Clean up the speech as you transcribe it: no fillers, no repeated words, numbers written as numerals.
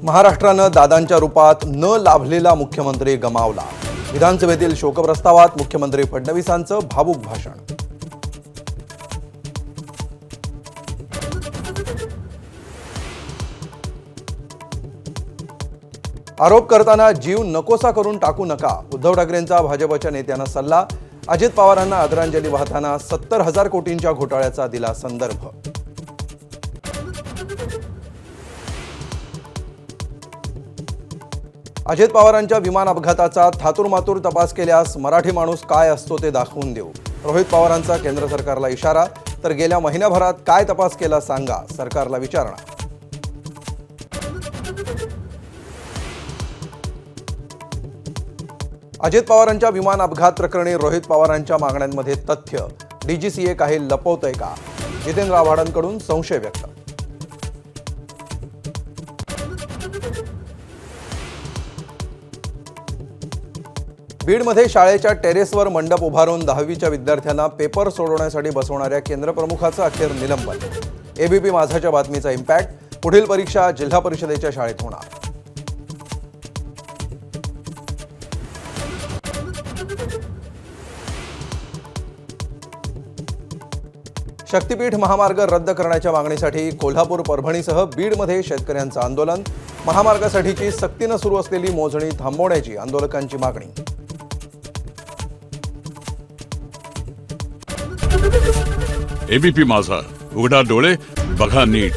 महाराष्ट्रानं दादांच्या रूपात न लाभलेला मुख्यमंत्री गमावला. विधानसभेतील शोकप्रस्तावात मुख्यमंत्री फडणवीसांचं भावुक भाषण. आरोप करताना जीव नकोसा करून टाकू नका, उद्धव ठाकरेंचा भाजपच्या नेत्यांना सल्ला. अजित पवारांना आदरांजली वाहताना 70,000 कोटींच्या घोटाळ्याचा दिला संदर्भ. अजित पवारांच्या विमान अपघाताचा थातुरमातुर तपास केल्यास मराठी माणूस काय असतो ते दाखवून देऊ. रोहित पवारांचा केंद्र सरकारला इशारा. तर गेल्या महिन्याभरात काय तपास केला सांगा, सरकारला विचारणा. अजित पवारांच्या विमान अपघात प्रकरणी रोहित पवारांच्या मागण्यांमध्ये तथ्य. डीजीसीए काही लपवतंय का? जितेंद्र आव्हाडांकडून संशय व्यक्त. बीडमध्ये शाळेच्या टेरेसवर मंडप उभारून 10वीच्या विद्यार्थ्यांना पेपर सोडवण्यासाठी बसवणाऱ्या केंद्रप्रमुखाचं अखेर निलंबन. एबीपी माझाच्या बातमीचा इम्पॅक्ट. पुढील परीक्षा जिल्हा परिषदेच्या शाळेत होणार. शक्तीपीठ महामार्ग रद्द करण्याच्या मागणीसाठी कोल्हापूर, परभणीसह बीडमध्ये शेतकऱ्यांचं आंदोलन. महामार्गासाठीची सक्तीनं सुरू असलेली मोजणी थांबवण्याची आंदोलकांची मागणी. एबीपी माझा, उघडा डोळे बघा नीट.